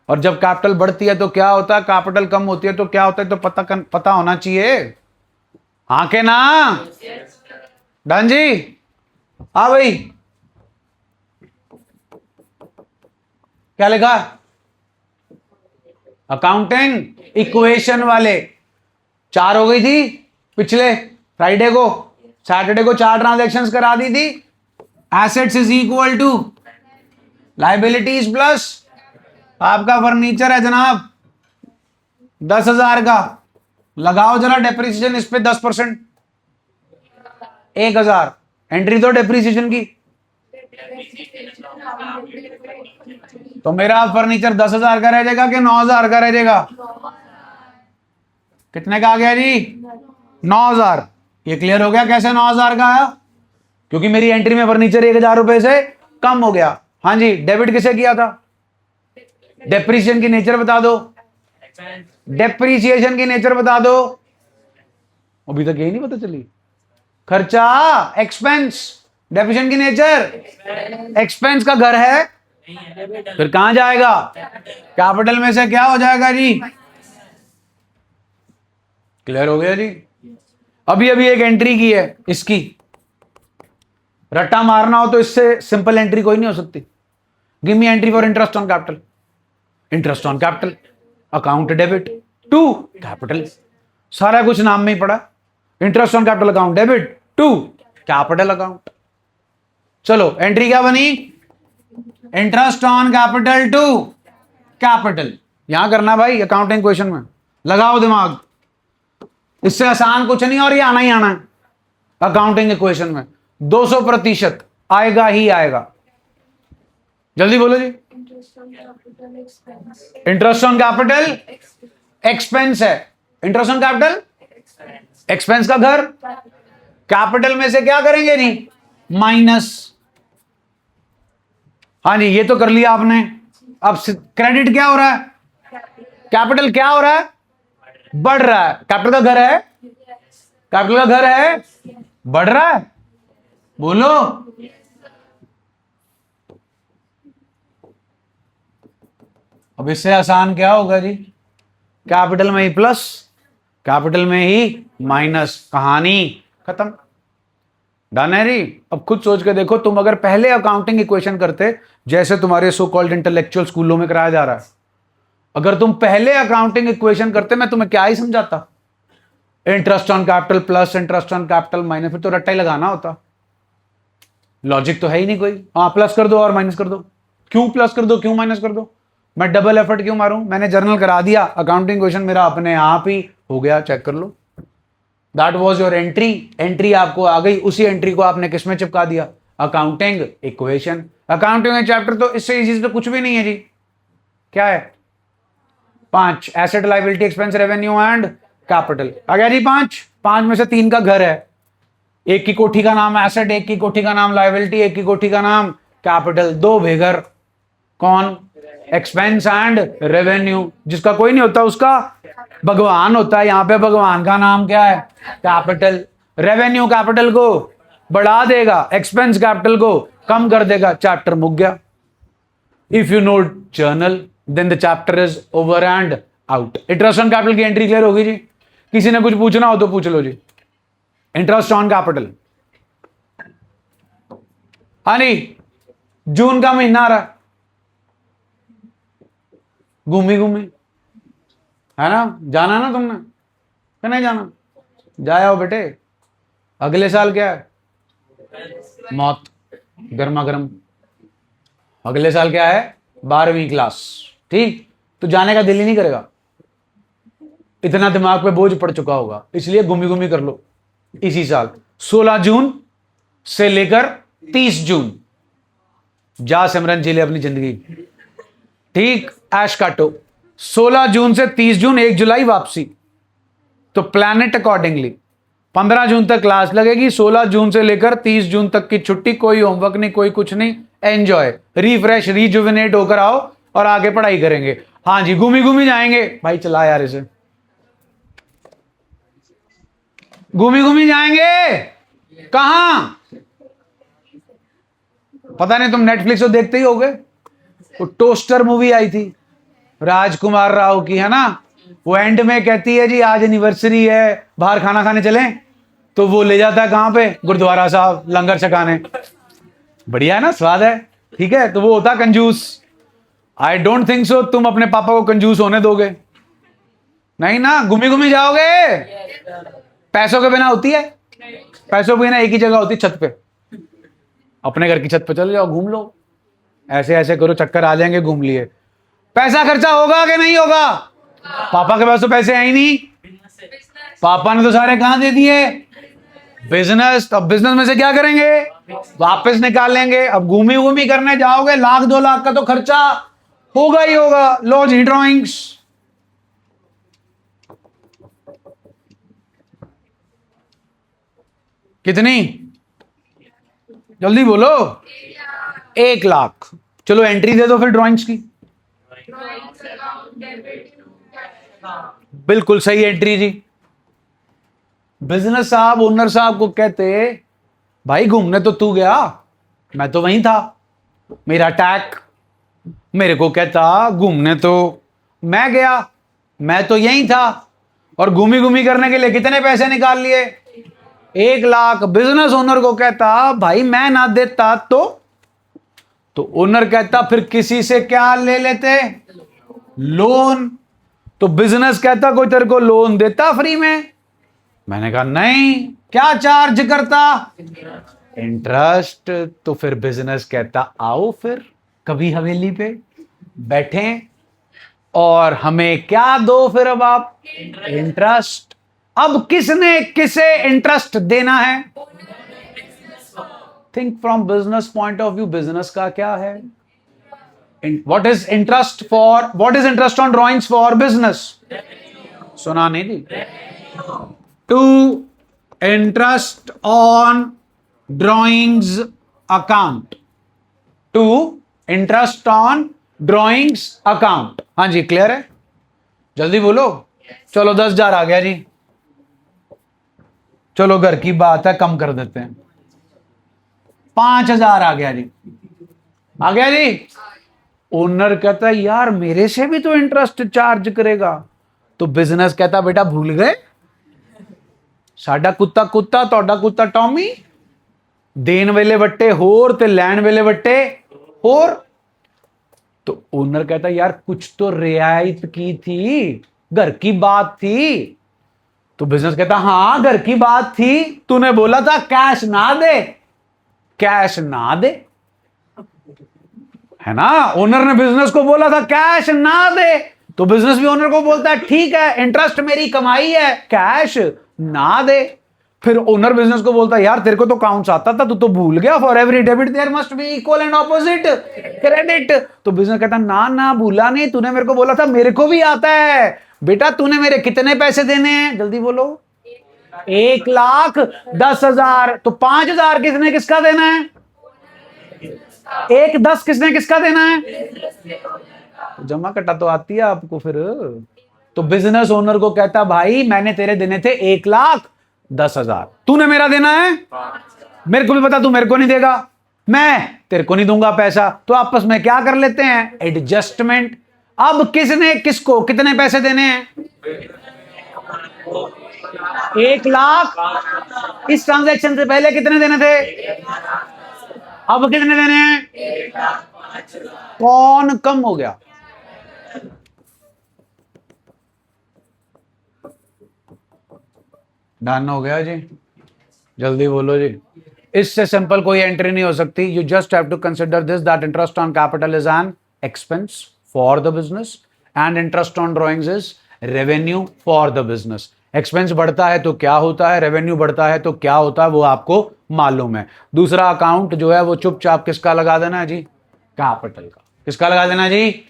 और जब कैपिटल बढ़ती है तो क्या होता है, कैपिटल कम होती है तो क्या होता है, तो पता होना चाहिए। हाँ के ना? डन जी? हाँ भाई, क्या लिखा? अकाउंटिंग इक्वेशन वाले 4 हो गई थी पिछले फ्राइडे को, सैटरडे को 4 ट्रांजैक्शंस करा दी थी। Assets is equal to liabilities plus आपका फर्नीचर है जनाब 10,000 का। लगाओ जरा डेप्रिसिएशन इस पे 10%, 1,000। एंट्री तो डेप्रिसिएशन की। तो मेरा फर्नीचर 10,000 का रह जाएगा कि 9,000 का रह जाएगा? कितने का आ गया जी? 9,000। ये क्लियर हो गया कैसे 9,000 का आया? क्योंकि मेरी एंट्री में फर्नीचर 1,000 रुपए से कम हो गया। हाँ जी, डेबिट किसे किया था? डेप्रिसिएशन की नेचर बता दो। डेप्रिसिएशन की नेचर बता दो। अभी तक यही नहीं पता चली। खर्चा एक्सपेंस। डेप्रिसिएशन की नेचर एक्सपेंस का घर है, फिर कहां जाएगा? कैपिटल में से क्या हो जाएगा जी? क्लियर हो गया जी? अभी अभी एक एंट्री की है, इसकी रट्टा मारना हो तो इससे सिंपल एंट्री कोई नहीं हो सकती। Give me entry for interest on capital. Interest on capital account debit to capital. सारा कुछ नाम में ही पड़ा। Interest on capital account debit to capital account. चलो एंट्री क्या बनी? Interest on capital to capital. यहां करना भाई अकाउंटिंग क्वेश्चन में, लगाओ दिमाग। इससे आसान कुछ नहीं और ये आना ही आना है अकाउंटिंग इक्वेशन में। 200% आएगा ही आएगा। जल्दी बोलो जी। इंटरेस्ट ऑन कैपिटल एक्सपेंस है। इंटरेस्ट ऑन कैपिटल एक्सपेंस का घर। कैपिटल में से क्या करेंगे जी? माइनस। हाँ जी, ये तो कर लिया आपने। अब क्रेडिट क्या हो रहा है? कैपिटल क्या हो रहा है? बढ़ रहा है। कैपिटल का घर है, कैपिटल का घर है, बढ़ रहा है। बोलो। अब इससे आसान क्या होगा जी? कैपिटल में ही प्लस, कैपिटल में ही माइनस, कहानी खत्म। डन है जी? अब खुद सोच के देखो, तुम अगर पहले अकाउंटिंग इक्वेशन करते जैसे तुम्हारे सो कॉल्ड इंटेलेक्चुअल स्कूलों में कराया जा रहा है, अगर तुम पहले अकाउंटिंग इक्वेशन करते मैं तुम्हें क्या ही समझाता? Interest on capital plus interest on capital minus, फिर तो रट्टा ही लगाना होता। लॉजिक तो है ही नहीं कोई। हाँ, प्लस कर दो और माइनस कर दो। क्यों प्लस कर दो, क्यों माइनस कर दो? मैं डबल एफर्ट क्यों मारूं? मैंने जर्नल करा दिया, अकाउंटिंग क्वेश्चन मेरा अपने आप ही हो गया, चेक कर लो। That was your entry. Entry आपको आ गई, उसी एंट्री को आपने किस में चिपका दिया? Accounting equation. अकाउंटिंग चैप्टर तो इससे इजी तो कुछ भी नहीं है जी। क्या है? 5 asset liability expense revenue and capital आ गया जी। 5 में से 3 का घर है। एक की कोठी का नाम एसेट, एक की कोठी का नाम लायबिलिटी, एक की कोठी का नाम कैपिटल। 2 बेघर। कौन? Expense and revenue. जिसका कोई नहीं होता उसका भगवान होता है। यहां पे भगवान का नाम क्या है? कैपिटल। रेवेन्यू कैपिटल को बढ़ा देगा, एक्सपेंस कैपिटल को कम कर देगा, चैप्टर मुक गया। If you know journal then the chapter is over and out. Interest on capital की एंट्री क्लियर होगी जी? किसी ने कुछ पूछना हो तो पूछ लो जी। Interest on capital. हाँ जी, जून का महीना आ रहा है, घूमी घूमी, है ना? जाना ना तुमने कि नहीं जाना? जाओ बेटे। अगले साल क्या है? मौत, गर्मा गर्म। अगले साल क्या है? 12वीं क्लास। ठीक, तो जाने का दिल ही नहीं करेगा, इतना दिमाग पे बोझ पड़ चुका होगा, इसलिए घूमी घूमी कर लो। इसी साल 16 जून से लेकर 30 जून जा सिमरन जी ले अपनी जिंदगी। ठीक, ऐश काटो। 16 जून से 30 जून, 1 जुलाई वापसी। तो प्लैनेट अकॉर्डिंगली 15 जून तक क्लास लगेगी, 16 जून से लेकर 30 जून तक की छुट्टी, कोई होमवर्क नहीं, कोई कुछ नहीं, एंजॉय, रिफ्रेश, रिजुविनेट होकर आओ और आगे पढ़ाई करेंगे। हाँ जी, घूमी घूमी जाएंगे। भाई चला यार इसे, घूमी घूमी जाएंगे। कहां? पता नहीं, तुम नेटफ्लिक्स तो देखते ही होगे। वो टोस्टर मूवी आई थी राजकुमार राव की, है ना? वो एंड में कहती है जी आज एनिवर्सरी है, बाहर खाना खाने चलें, तो वो ले जाता है कहां पे? गुरुद्वारा साहब, लंगर छकाने। बढ़िया है ना, स्वाद है। ठीक है, तो वो होता कंजूस। आई डोंट थिंक सो तुम अपने पापा को कंजूस होने दोगे, नहीं ना? घूमी घूमी जाओगे। पैसों के बिना होती है? पैसों के बिना एक ही जगह होती है, छत पे। अपने घर की छत पे चले जाओ, घूम लो, ऐसे ऐसे करो, चक्कर आ जाएंगे, घूम लिए। पैसा खर्चा होगा कि नहीं होगा? पापा के पास तो पैसे हैं ही नहीं, पापा ने तो सारे कहां दे दिए? बिजनेस। अब बिजनेस में से क्या करेंगे? वापस निकाल लेंगे। अब घूमी घूमी करने जाओगे, 1-2 लाख का तो खर्चा होगा ही होगा। लो जी ड्रॉइंग्स, कितनी? जल्दी बोलो। 1 लाख। चलो एंट्री दे दो फिर ड्राइंग्स की। बिल्कुल सही एंट्री जी। बिजनेस साहब ओनर साहब को कहते, भाई घूमने तो तू गया, मैं तो वहीं था, मेरा टैग। मेरे को कहता घूमने तो मैं गया, मैं तो यहीं था, और घूमी घूमी करने के लिए कितने पैसे निकाल लिए? 1 लाख। बिजनेस ओनर को कहता भाई मैं ना देता तो ओनर कहता फिर किसी से क्या ले लेते? लोन। तो बिजनेस कहता कोई तेरे को लोन देता फ्री में? मैंने कहा नहीं। क्या चार्ज करता? इंटरेस्ट। तो फिर बिजनेस कहता आओ फिर कभी हवेली पे बैठे और हमें क्या दो फिर अब आप? इंटरेस्ट। अब किसने किसे इंटरेस्ट देना है? Think from business point of view, business का क्या है? What is interest for, what is interest on drawings for business? सुना नहीं थी? To interest on drawings account, to interest on drawings account. हाँ जी, क्लियर है? जल्दी बोलो। चलो 10,000 आ गया जी। चलो घर की बात है, कम कर देते हैं। 5,000 आ गया जी। आ गया जी। ओनर कहता है यार मेरे से भी तो इंटरेस्ट चार्ज करेगा। तो बिजनेस कहता बेटा भूल गए, साडा कुत्ता कुत्ता तोड़ा कुत्ता टॉमी, देन वेले वट्टे होर ते लैन वेले वट्टे होर। तो ओनर कहता यार कुछ तो रियायत की थी, घर की बात थी। तो बिजनेस कहता हाँ घर की बात थी, तूने बोला था कैश ना दे, कैश ना दे, है ना? ओनर ने बिजनेस को बोला था कैश ना दे, तो बिजनेस भी ओनर को बोलता है ठीक है इंटरेस्ट मेरी कमाई है, कैश ना दे। फिर ओनर बिजनेस को बोलता है यार तेरे को तो काउंट्स आता था, तू तो भूल गया, for every debit there must be equal and opposite credit. तो बिजनेस कहता ना ना भूला नहीं, तूने मेरे को बोला था, मेरे को भी आता है बेटा। तूने मेरे कितने पैसे देने हैं? जल्दी बोलो। 1,10,000। तो 5,000 किसने किसका देना है? 1,10 किसने किसका देना है? जमा कटा तो आती है आपको फिर। तो बिजनेस ओनर को कहता भाई मैंने तेरे देने थे 1,10,000, तूने मेरा देना है? मेरे को भी पता तू मेरे को नहीं देगा, मैं तेरे को नहीं दूंगा पैसा, तो आपस में क्या कर लेते हैं? एडजस्टमेंट। अब किसने किसको कितने पैसे देने हैं? 1,00,000। इस ट्रांजैक्शन से पहले कितने देने थे? अब कितने देने हैं? कौन कम हो गया? डन हो गया जी, जल्दी बोलो जी। इससे सिंपल कोई एंट्री नहीं हो सकती। You just have to consider this that interest on capital is an expense for the business and interest on drawings is revenue for the business. Expense बढ़ता है तो क्या होता है, रेवेन्यू बढ़ता है तो क्या होता है, वो आपको मालूम है। दूसरा अकाउंट जो है वो चुपचाप किसका लगा देना है जी, कैपिटल का। किसका लगा देना जी।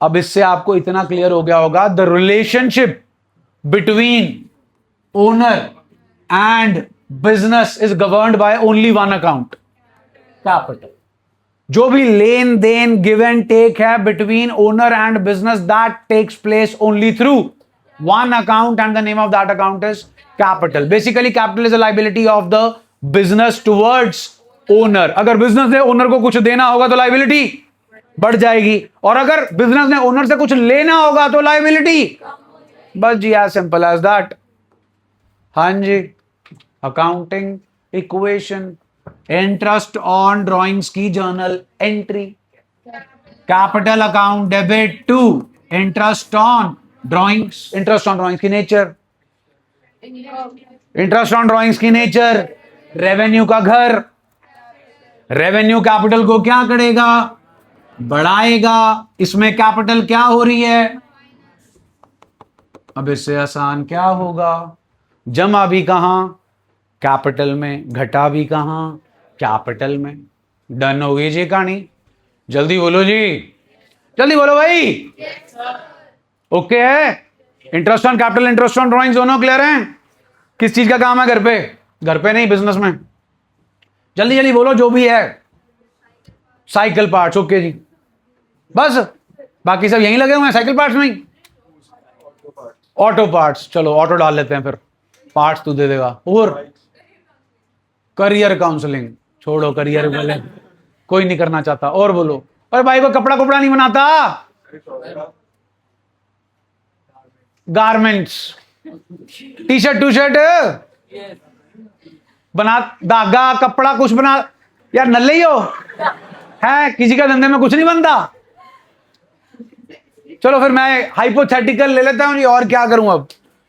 अब इससे आपको इतना क्लियर हो गया होगा, the relationship between owner and business is governed by only one account, capital. जो भी लेन देन गिव एंड टेक है between owner and business, that takes place only through one account and the name of that account is capital. Basically capital is a liability of the business towards owner. अगर business ने owner को कुछ देना होगा तो liability बढ़ जाएगी, और अगर बिजनेस ने ओनर से कुछ लेना होगा तो लाइबिलिटी, बस जी, एज सिंपल एज दैट। हाँ जी, accounting equation. Interest on drawings की journal entry, capital account debit to interest on drawings. Interest on drawings की नेचर, इंटरेस्ट ऑन ड्रॉइंग्स की नेचर, रेवेन्यू का घर। रेवेन्यू कैपिटल को क्या करेगा, बढ़ाएगा। इसमें कैपिटल क्या हो रही है, अब इससे आसान क्या होगा, जमा भी कहां, कैपिटल में, घटा भी कहां, कैपिटल में। डन हो गई जी कहानी, जल्दी बोलो जी, जल्दी बोलो भाई। ओके है, interest on capital, interest on drawings दोनों क्लियर हैं। किस चीज का काम है, घर पे, घर पे नहीं बिजनेस में। जल्दी जल्दी बोलो जो भी है। साइकिल पार्ट्स, ओके जी, बस बाकी सब यहीं लगे हुए हैं, साइकिल पार्ट्स नहीं। ऑटो पार्ट्स, चलो ऑटो डाल लेते हैं फिर, पार्ट्स तू दे देगा। और करियर काउंसलिंग, छोड़ो करियर वाले, कोई नहीं करना चाहता। और बोलो, अरे भाई वो कपड़ा कपड़ा नहीं बनाता, garments, T shirt to shirt बना, धागा कपड़ा कुछ बना, यार नल्ले ही हो है, किसी का धंधे में कुछ नहीं बनता। चलो फिर मैं हाइपोथेटिकल ले लेता हूं जी, और क्या करूं अब।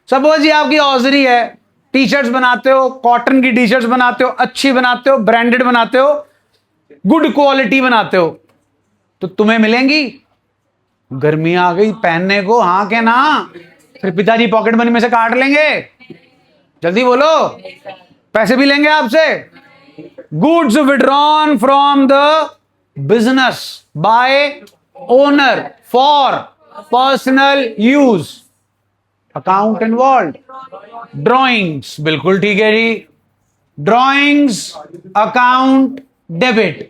सपोज जी आपकी हौजरी है, टी शर्ट्स बनाते हो, कॉटन की टी शर्ट्स बनाते हो, अच्छी बनाते हो, ब्रांडेड बनाते हो, गुड क्वालिटी बनाते हो, तो तुम्हें मिलेंगी। गर्मी आ गई पहनने को, हाँ क्या ना, फिर पिताजी पॉकेट मनी में से काट लेंगे। जल्दी बोलो, पैसे भी लेंगे आपसे। Goods withdrawn from the business by owner for personal use, account involve. Drawings, बिल्कुल ठीक है जी, ड्रॉइंग्स अकाउंट डेबिट,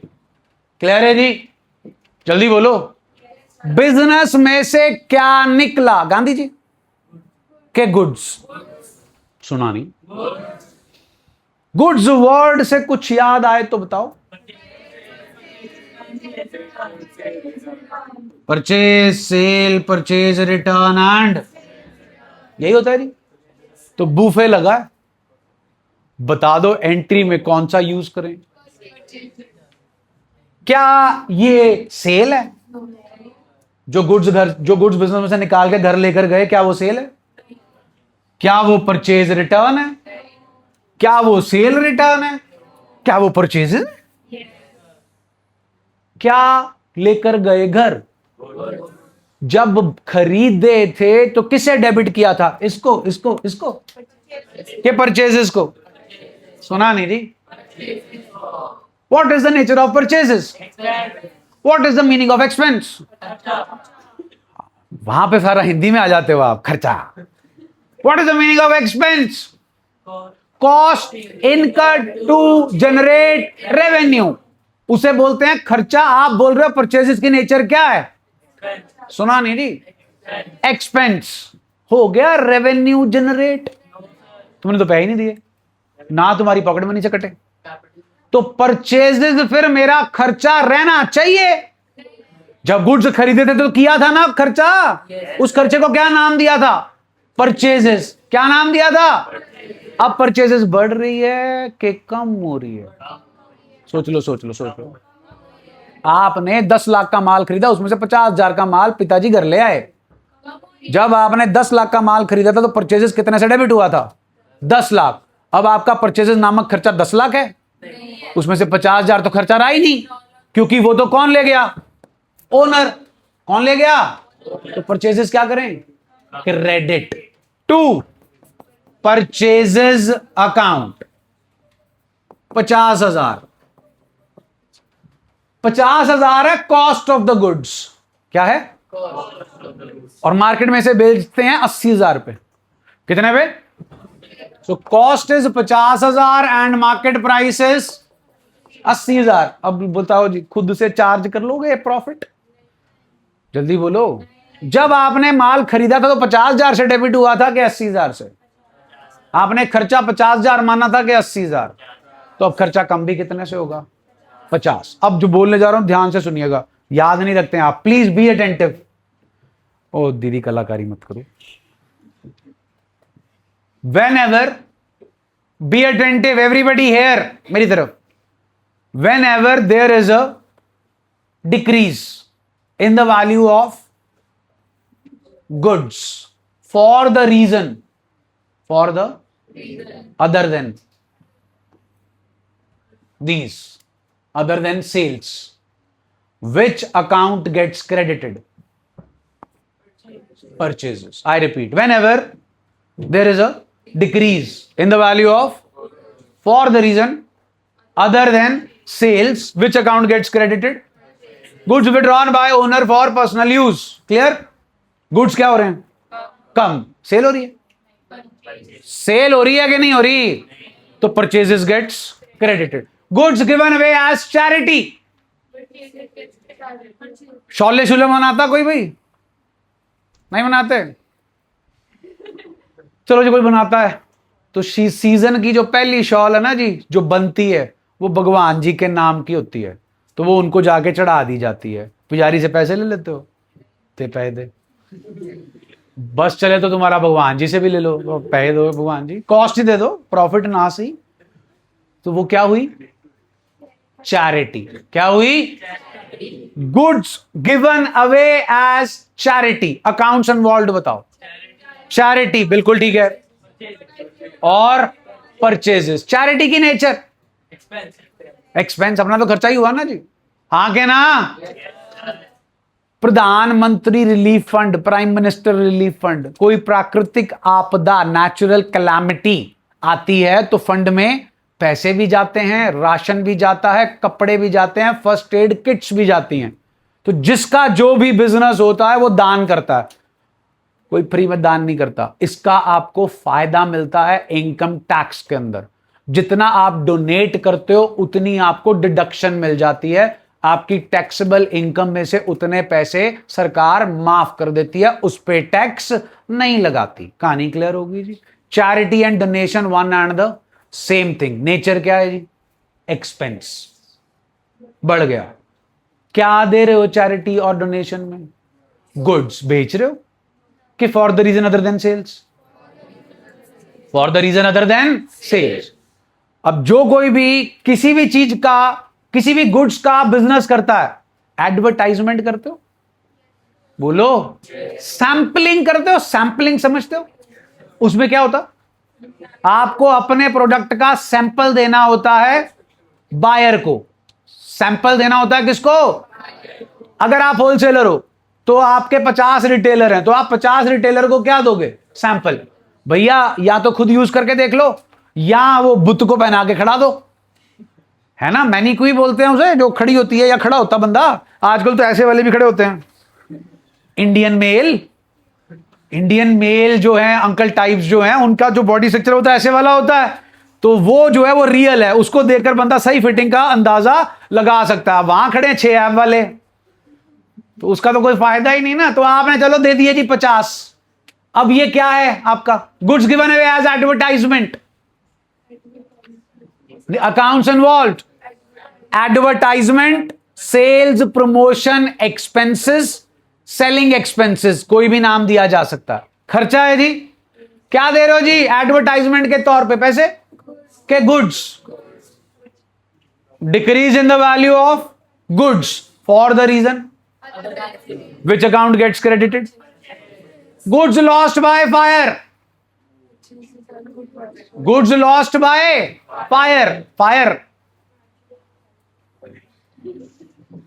क्लियर है जी। जल्दी बोलो, बिजनेस में से क्या निकला गांधी जी के, गुड्स। सुना नहीं, गुड्स वर्ड से कुछ याद आए तो बताओ। Purchase, sale, purchase, return and, यही होता है जी। तो बूफे लगा है, बता दो एंट्री में कौन सा यूज करें। क्या ये सेल है, जो गुड्स बिजनेस में से निकाल के घर लेकर गए, क्या वो सेल है? क्या वो परचेज रिटर्न है? क्या वो सेल रिटर्न है? क्या वो परचेज है? क्या लेकर गए घर? जब खरीदे थे तो किसे डेबिट किया था, इसको इसको इसको के परचेजेस को? सुना नहीं जी। What is the nature of purchases? What is the meaning of expense? वहां पे सारा हिंदी में आ जाते हो आप, खर्चा। What is the meaning of expense? Cost incurred to generate revenue, उसे बोलते हैं खर्चा। आप बोल रहे हो परचेजेस की नेचर क्या है? सुना नहीं जी। एक्सपेंस हो गया रेवेन्यू जनरेट, तुमने तो पैसे ही नहीं दिए ना, तुम्हारी पॉकेट मनी से कटे। तो परचेजेस फिर मेरा खर्चा रहना चाहिए। जब गुड्स खरीदे थे तो किया था ना खर्चा, उस खर्चे को क्या नाम दिया था? परचेजेस। क्या नाम दिया था? अब परचेजेस बढ़ रही है कि कम हो रही है? सोच लो सोच लो सोच लो। आपने 10 लाख का माल खरीदा, उसमें से 50,000 का माल पिताजी घर ले आए। जब आपने 10 लाख का माल खरीदा था तो परचेजेस कितने से डेबिट हुआ था? 10 लाख। अब आपका परचेजेस नामक खर्चा 10 लाख है, उसमें से 50,000 तो खर्चा रहा ही नहीं, क्योंकि वो तो कौन ले गया? ओनर। कौन ले गया? तो परचेजेस क्या करें? Credit to purchases account. 50,000, 50,000 है कॉस्ट ऑफ द गुड्स। क्या है? और मार्केट में से बेचते हैं 80,000 पे। कितने पे? So cost is 50,000 and market price is 80,000। अब बताओ जी, खुद से चार्ज कर लोगे प्रॉफिट? जल्दी बोलो। जब आपने माल खरीदा था तो 50,000 से डेबिट हुआ था कि 80,000 से? आपने खर्चा 50,000 माना था कि 80,000? तो अब खर्चा कम भी कितने से होगा? 50। अब जो बोलने जा रहा हूं ध्यान से सुनिएगा, याद नहीं रखते हैं आप, प्लीज बी अटेंटिव। ओ दीदी कलाकारी मत करो। Whenever, be attentive everybody here, मेरी तरफ। Whenever there is a decrease in the value of goods for the other than these, other than sales, which account gets credited? Purchases. I repeat, whenever there is a decrease in the value of for the reason other than sales, which account gets credited? Goods withdrawn by owner for personal use. Clear? Goods क्या हो रहे हैं? कम। Cell हो रही है? Cell हो रही है कि नहीं हो रही? तो purchases gets credited. Goods given away as charity. शौले शुले मनाता कोई भाई? नहीं मनाते? चलो जी कोई बनाता है तो सीजन की जो पहली शॉल है ना जी, जो बनती है वो भगवान जी के नाम की होती है, तो वो उनको जाके चढ़ा दी जाती है। पुजारी से पैसे ले लेते हो? ते पैसे दे। बस चले तो तुम्हारा भगवान जी से भी ले लो, तो पैसे दो भगवान जी, कॉस्ट ही दे दो, प्रॉफिट ना सही। तो वो क्या हुई? चैरिटी। क्या हुई? Goods given away as charity. Accounts involve बताओ। चैरिटी, बिल्कुल ठीक है। और परचेजेस, चैरिटी की नेचर एक्सपेंस, अपना तो खर्चा ही हुआ ना जी। हाँ के ना? प्रधानमंत्री relief fund, prime minister relief fund, कोई प्राकृतिक आपदा, नेचुरल कैलामिटी आती है तो फंड में पैसे भी जाते हैं, राशन भी जाता है, कपड़े भी जाते हैं, फर्स्ट एड किट्स भी जाती हैं। तो जिसका जो भी बिजनेस होता है वो दान करता है, कोई फ्री में दान नहीं करता। इसका आपको फायदा मिलता है इनकम टैक्स के अंदर। जितना आप डोनेट करते हो उतनी आपको डिडक्शन मिल जाती है, आपकी टैक्सेबल इनकम में से उतने पैसे सरकार माफ कर देती है, उस पे टैक्स नहीं लगाती। कहानी क्लियर होगी जी? Charity and donation one and the same thing. Nature क्या है जी? एक्सपेंस बढ़ गया। क्या दे रहे हो चैरिटी और डोनेशन में? गुड्स बेच रहे हो कि for the reason other than sales? For the reason other than sales. अब जो कोई भी किसी भी चीज का, किसी भी गुड्स का बिजनेस करता है, एडवर्टाइजमेंट करते हो? बोलो। सैंपलिंग करते हो? सैंपलिंग समझते हो? उसमें क्या होता? आपको अपने प्रोडक्ट का सैंपल देना होता है बायर को। सैंपल देना होता है किसको? अगर आप होलसेलर हो तो आपके 50 रिटेलर हैं, तो आप 50 रिटेलर को क्या दोगे? सैंपल। भैया या तो खुद यूज करके देख लो या वो बुत को पहना के खड़ा दो, है ना? मैनिक्वी बोलते हैं उसे, जो खड़ी होती है या खड़ा होता बंदा। आजकल तो ऐसे वाले भी खड़े होते हैं। इंडियन मेल जो है, अंकल टाइप्स जो हैं, उनका जो बॉडी स्ट्रक्चर होता है ऐसे वाला होता है, तो वो जो है वो रियल है, उसको देखकर बंदा सही फिटिंग का अंदाजा लगा सकता है। वहां खड़े हैं 6 ऐप वाले, तो उसका तो कोई फायदा ही नहीं ना। तो आपने चलो दे दिए जी 50। अब ये क्या है आपका? Goods given away as advertisement. Accounts involved, advertisement, sales, promotion, expenses, selling expenses, कोई भी नाम दिया जा सकता है। खर्चा है जी। क्या दे रहे हो जी एडवर्टाइजमेंट के तौर पे? पैसे के goods. Decrease in the value of goods for the reason which account gets credited? Goods lost by fire, goods lost by fire, fire,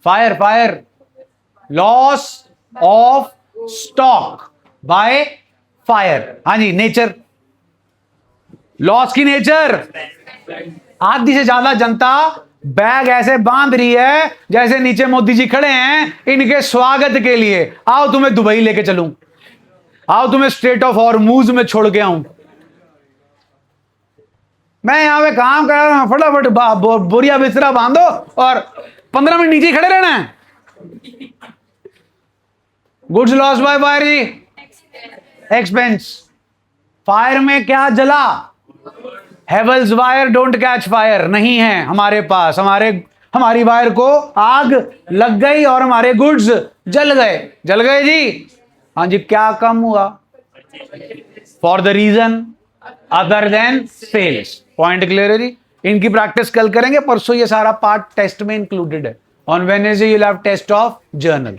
fire, fire, loss of stock by fire. हाँ जी, nature, loss की nature, आधी से ज्यादा जनता bag ऐसे बांध रही है जैसे नीचे मोदी जी खड़े हैं इनके स्वागत के लिए। आओ तुम्हें दुबई लेके चलूं, आओ तुम्हें स्ट्रेट ऑफ हॉर्मूज में छोड़ के आऊं। मैं यहां पे काम कर रहा हूं, फटाफट बोरिया बिस्तरा बांधो और 15 मिनट नीचे खड़े रहना है। गुड्स लॉस बाय फायर जी, एक्सपेंस। फायर में क्या जला? Havells wire don't catch fire नहीं है हमारे पास। हमारी वायर को आग लग गई और हमारे गुड्स जल गए। जल गए जी। हाँ जी, क्या कम हुआ? For the reason other than sales. Point clear है जी। इनकी प्रैक्टिस कल करेंगे, परसों ये सारा पार्ट टेस्ट में इंक्लूडेड है। On Wednesday you will have test of journal.